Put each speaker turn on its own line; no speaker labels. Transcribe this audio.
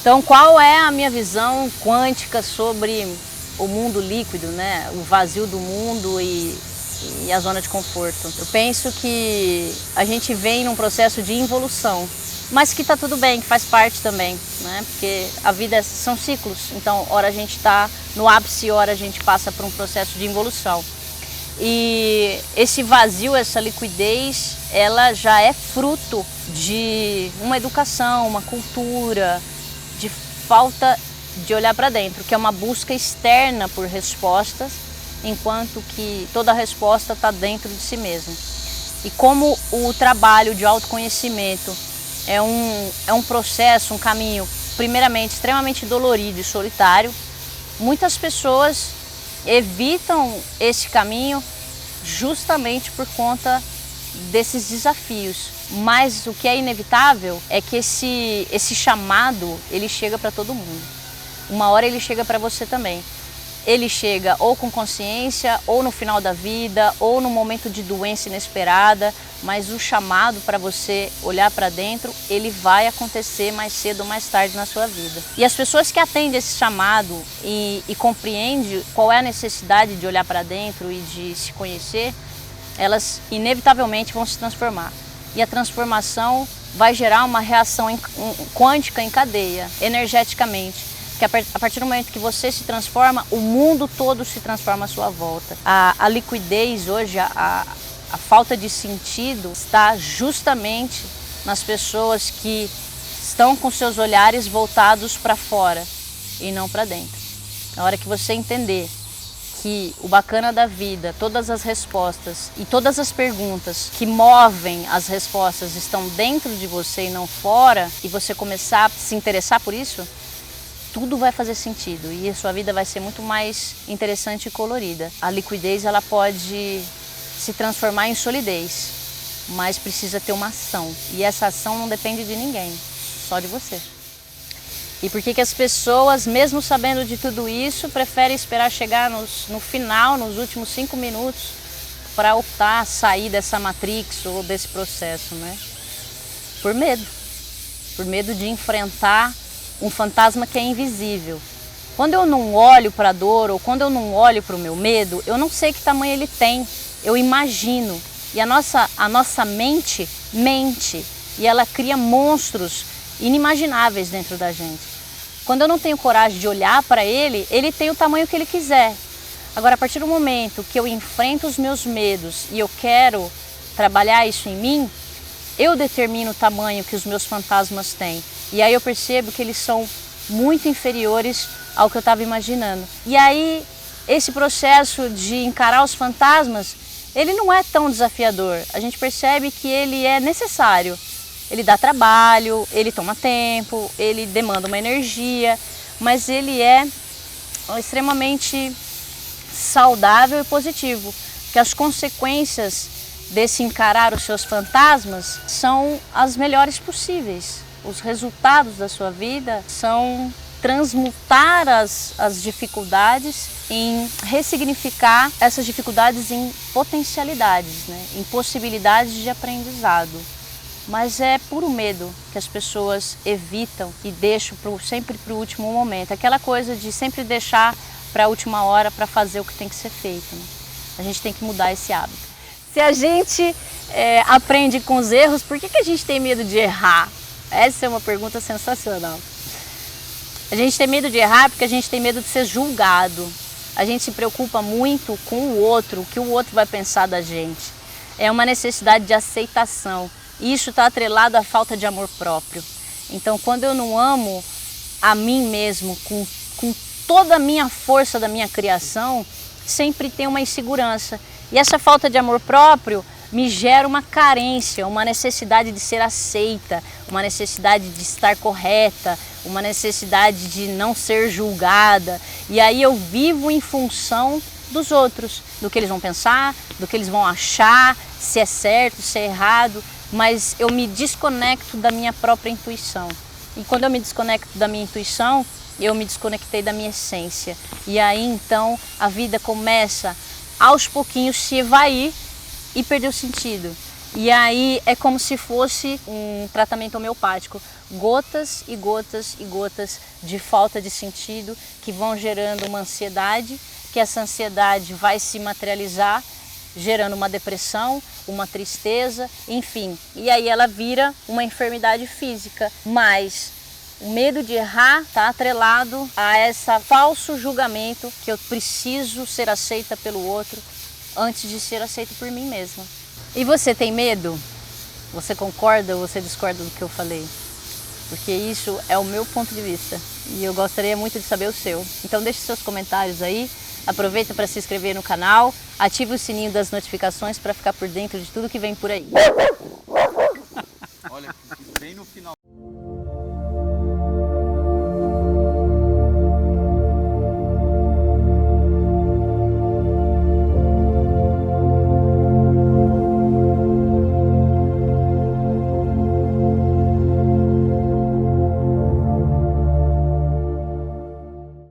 Então, qual é a minha visão quântica sobre o mundo líquido, né? O vazio do mundo e a zona de conforto? Eu penso que a gente vem num processo de involução, mas que está tudo bem, que faz parte também, né? Porque a vida são ciclos, então hora a gente está no ápice, hora a gente passa por um processo de involução. E esse vazio, essa liquidez, ela já é fruto de uma educação, uma cultura, de falta de olhar para dentro, que é uma busca externa por respostas, enquanto que toda resposta está dentro de si mesmo. E como o trabalho de autoconhecimento é um processo, um caminho, primeiramente, extremamente dolorido e solitário, muitas pessoas evitam esse caminho justamente por conta desses desafios. Mas o que é inevitável é que esse chamado, ele chega para todo mundo. Uma hora ele chega para você também. Ele chega ou com consciência, ou no final da vida, ou no momento de doença inesperada, mas o chamado para você olhar para dentro, ele vai acontecer mais cedo ou mais tarde na sua vida. E as pessoas que atendem esse chamado e compreendem qual é a necessidade de olhar para dentro e de se conhecer, elas inevitavelmente vão se transformar. E a transformação vai gerar uma reação quântica em cadeia, energeticamente. Que a partir do momento que você se transforma, o mundo todo se transforma à sua volta. A liquidez hoje, a falta de sentido está justamente nas pessoas que estão com seus olhares voltados para fora e não para dentro. Na hora que você entender que o bacana da vida, todas as respostas e todas as perguntas que movem as respostas estão dentro de você e não fora, e você começar a se interessar por isso, tudo vai fazer sentido e a sua vida vai ser muito mais interessante e colorida. A liquidez, ela pode se transformar em solidez, mas precisa ter uma ação. E essa ação não depende de ninguém, só de você. E por que as pessoas, mesmo sabendo de tudo isso, preferem esperar chegar no final, nos últimos 5 minutos, para optar sair dessa matrix ou desse processo, né? Por medo. Por medo de enfrentar um fantasma que é invisível. Quando eu não olho para a dor ou quando eu não olho para o meu medo, eu não sei que tamanho ele tem, eu imagino. E a nossa mente mente e ela cria monstros inimagináveis dentro da gente. Quando eu não tenho coragem de olhar para ele, ele tem o tamanho que ele quiser. Agora, a partir do momento que eu enfrento os meus medos e eu quero trabalhar isso em mim, eu determino o tamanho que os meus fantasmas têm. E aí eu percebo que eles são muito inferiores ao que eu estava imaginando. E aí esse processo de encarar os fantasmas, ele não é tão desafiador. A gente percebe que ele é necessário. Ele dá trabalho, ele toma tempo, ele demanda uma energia, mas ele é extremamente saudável e positivo. Porque as consequências desse encarar os seus fantasmas são as melhores possíveis. Os resultados da sua vida são transmutar as dificuldades em ressignificar essas dificuldades em potencialidades, né? Em possibilidades de aprendizado. Mas é puro medo que as pessoas evitam e deixam sempre para o último momento. Aquela coisa de sempre deixar para a última hora para fazer o que tem que ser feito, né? A gente tem que mudar esse hábito. Se a gente aprende com os erros, por que a gente tem medo de errar? Essa é uma pergunta sensacional. A gente tem medo de errar porque a gente tem medo de ser julgado. A gente se preocupa muito com o outro, o que o outro vai pensar da gente. É uma necessidade de aceitação. E isso está atrelado à falta de amor próprio. Então, quando eu não amo a mim mesmo, com toda a minha força da minha criação, sempre tem uma insegurança. E essa falta de amor próprio me gera uma carência, uma necessidade de ser aceita, uma necessidade de estar correta, uma necessidade de não ser julgada. E aí eu vivo em função dos outros, do que eles vão pensar, do que eles vão achar, se é certo, se é errado, mas eu me desconecto da minha própria intuição. E quando eu me desconecto da minha intuição, eu me desconectei da minha essência. E aí então a vida começa aos pouquinhos se esvair e perder o sentido. E aí é como se fosse um tratamento homeopático. gotas e gotas e gotas de falta de sentido que vão gerando uma ansiedade, que essa ansiedade vai se materializar, gerando uma depressão, uma tristeza, enfim. E aí ela vira uma enfermidade física, mas o medo de errar está atrelado a esse falso julgamento que eu preciso ser aceita pelo outro antes de ser aceita por mim mesma. E você tem medo? Você concorda ou você discorda do que eu falei? Porque isso é o meu ponto de vista e eu gostaria muito de saber o seu. Então deixe seus comentários aí, aproveita para se inscrever no canal, ative o sininho das notificações para ficar por dentro de tudo que vem por aí.